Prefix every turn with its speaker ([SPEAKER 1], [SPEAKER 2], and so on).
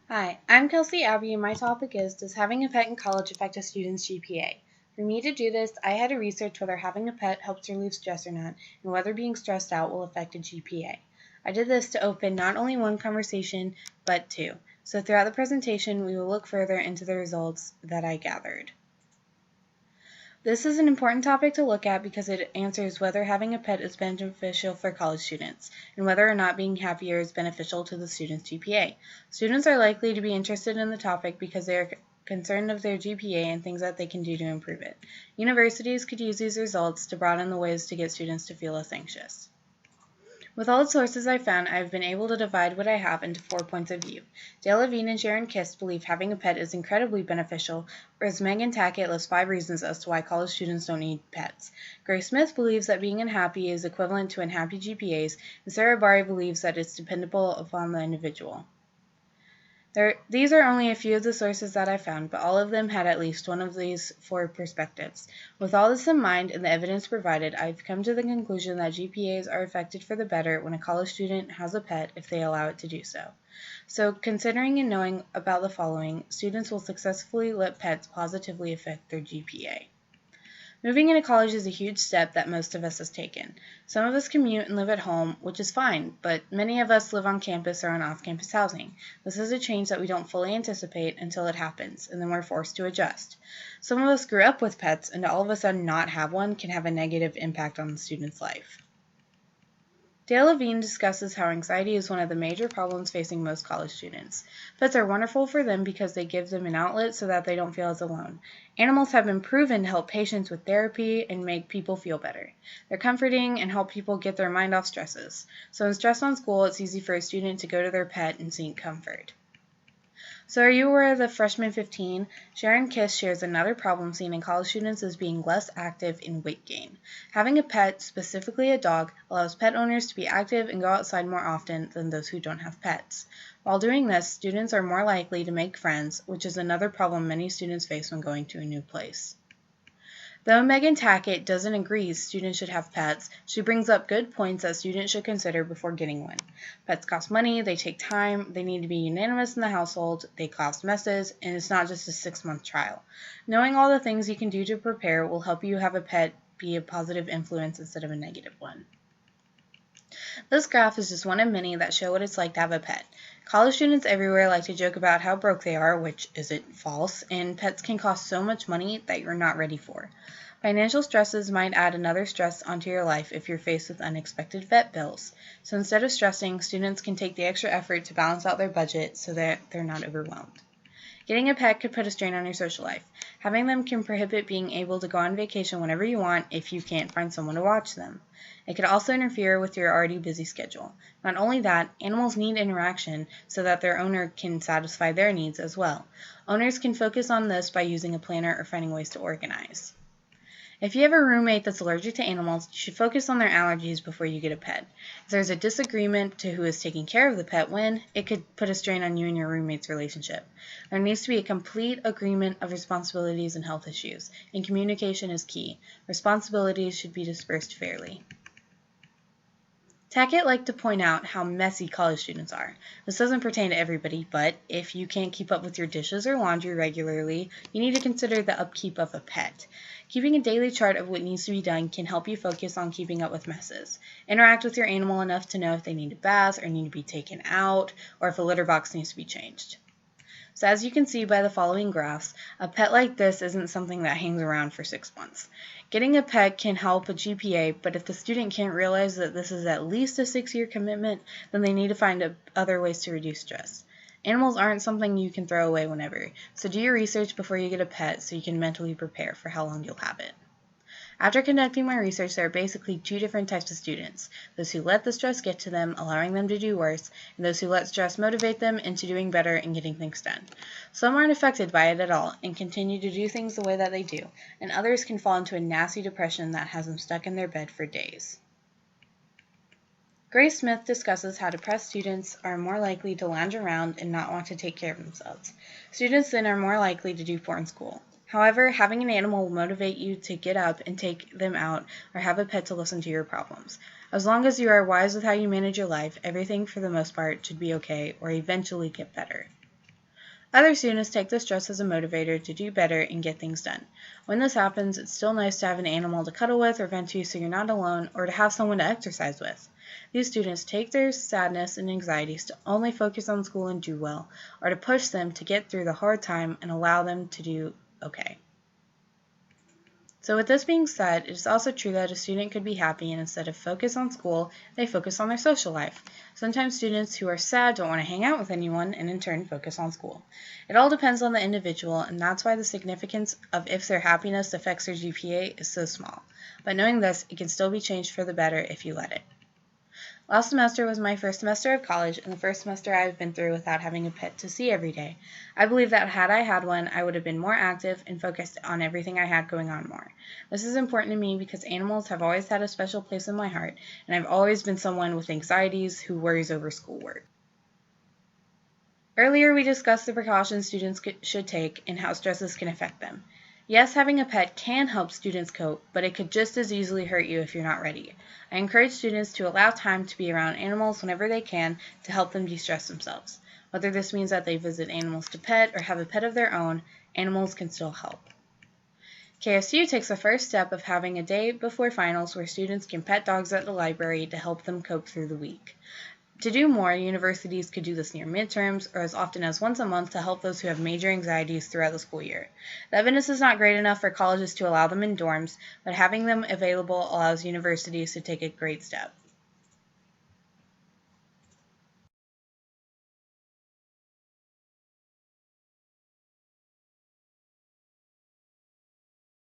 [SPEAKER 1] Hi, I'm Kelsey Abbey, and my topic is Does having a pet in college affect a student's GPA? For me to do this, I had to research whether having a pet helps relieve stress or not, and whether being stressed out will affect a GPA. I did this to open not only one conversation, but two. So throughout the presentation, we will look further into the results that I gathered. This is an important topic to look at because it answers whether having a pet is beneficial for college students, and whether or not being happier is beneficial to the student's GPA. Students are likely to be interested in the topic because they are concerned of their GPA and things that they can do to improve it. Universities could use these results to broaden the ways to get students to feel less anxious. With all the sources I found, I have been able to divide what I have into 4 points of view. Dale Levine and Sharon Kiss believe having a pet is incredibly beneficial, whereas Megan Tackett lists 5 reasons as to why college students don't need pets. Grace Smith believes that being unhappy is equivalent to unhappy GPAs, and Sarah Bari believes that it's dependable upon the individual. These are only a few of the sources that I found, but all of them had at least one of these 4 perspectives. With all this in mind and the evidence provided, I've come to the conclusion that GPAs are affected for the better when a college student has a pet if they allow it to do so. So, considering and knowing about the following, students will successfully let pets positively affect their GPA. Moving into college is a huge step that most of us has taken. Some of us commute and live at home, which is fine, but many of us live on campus or on off-campus housing. This is a change that we don't fully anticipate until it happens, and then we're forced to adjust. Some of us grew up with pets, and to all of a sudden not have one can have a negative impact on the student's life. Dale Levine discusses how anxiety is one of the major problems facing most college students. Pets are wonderful for them because they give them an outlet so that they don't feel as alone. Animals have been proven to help patients with therapy and make people feel better. They're comforting and help people get their mind off stresses. So when stressed on school, it's easy for a student to go to their pet and seek comfort. So are you aware of the Freshman 15? Sharon Kiss shares another problem seen in college students as being less active in weight gain. Having a pet, specifically a dog, allows pet owners to be active and go outside more often than those who don't have pets. While doing this, students are more likely to make friends, which is another problem many students face when going to a new place. Though Megan Tackett doesn't agree students should have pets, she brings up good points that students should consider before getting one. Pets cost money, they take time, they need to be unanimous in the household, they cause messes, and it's not just a 6-month trial. Knowing all the things you can do to prepare will help you have a pet be a positive influence instead of a negative one. This graph is just one of many that show what it's like to have a pet. College students everywhere like to joke about how broke they are, which isn't false, and pets can cost so much money that you're not ready for. Financial stresses might add another stress onto your life if you're faced with unexpected vet bills. So instead of stressing, students can take the extra effort to balance out their budget so that they're not overwhelmed. Getting a pet could put a strain on your social life. Having them can prohibit being able to go on vacation whenever you want if you can't find someone to watch them. It could also interfere with your already busy schedule. Not only that, animals need interaction so that their owner can satisfy their needs as well. Owners can focus on this by using a planner or finding ways to organize. If you have a roommate that's allergic to animals, you should focus on their allergies before you get a pet. If there's a disagreement to who is taking care of the pet when, it could put a strain on you and your roommate's relationship. There needs to be a complete agreement of responsibilities and health issues, and communication is key. Responsibilities should be dispersed fairly. Tackett liked to point out how messy college students are. This doesn't pertain to everybody, but if you can't keep up with your dishes or laundry regularly, you need to consider the upkeep of a pet. Keeping a daily chart of what needs to be done can help you focus on keeping up with messes. Interact with your animal enough to know if they need a bath or need to be taken out, or if a litter box needs to be changed. So as you can see by the following graphs, a pet like this isn't something that hangs around for 6 months. Getting a pet can help a GPA, but if the student can't realize that this is at least a 6-year commitment, then they need to find other ways to reduce stress. Animals aren't something you can throw away whenever, so do your research before you get a pet so you can mentally prepare for how long you'll have it. After conducting my research, there are basically 2 different types of students: those who let the stress get to them, allowing them to do worse, and those who let stress motivate them into doing better and getting things done. Some aren't affected by it at all and continue to do things the way that they do, and others can fall into a nasty depression that has them stuck in their bed for days. Grace Smith discusses how depressed students are more likely to lounge around and not want to take care of themselves. Students then are more likely to do poor in school. However, having an animal will motivate you to get up and take them out or have a pet to listen to your problems. As long as you are wise with how you manage your life, everything for the most part should be okay or eventually get better. Other students take the stress as a motivator to do better and get things done. When this happens, it's still nice to have an animal to cuddle with or vent to so you're not alone, or to have someone to exercise with. These students take their sadness and anxieties to only focus on school and do well, or to push them to get through the hard time and allow them to do okay. So with this being said, it is also true that a student could be happy and instead of focus on school, they focus on their social life. Sometimes students who are sad don't want to hang out with anyone and in turn focus on school. It all depends on the individual, and that's why the significance of if their happiness affects their GPA is so small. But knowing this, it can still be changed for the better if you let it. Last semester was my first semester of college and the first semester I've been through without having a pet to see every day. I believe that had I had one, I would have been more active and focused on everything I had going on more. This is important to me because animals have always had a special place in my heart, and I've always been someone with anxieties who worries over schoolwork. Earlier, we discussed the precautions students should take and how stresses can affect them. Yes, having a pet can help students cope, but it could just as easily hurt you if you're not ready. I encourage students to allow time to be around animals whenever they can to help them de-stress themselves. Whether this means that they visit animals to pet or have a pet of their own, animals can still help. KSU takes the first step of having a day before finals where students can pet dogs at the library to help them cope through the week. To do more, universities could do this near midterms or as often as once a month to help those who have major anxieties throughout the school year. The evidence is not great enough for colleges to allow them in dorms, but having them available allows universities to take a great step.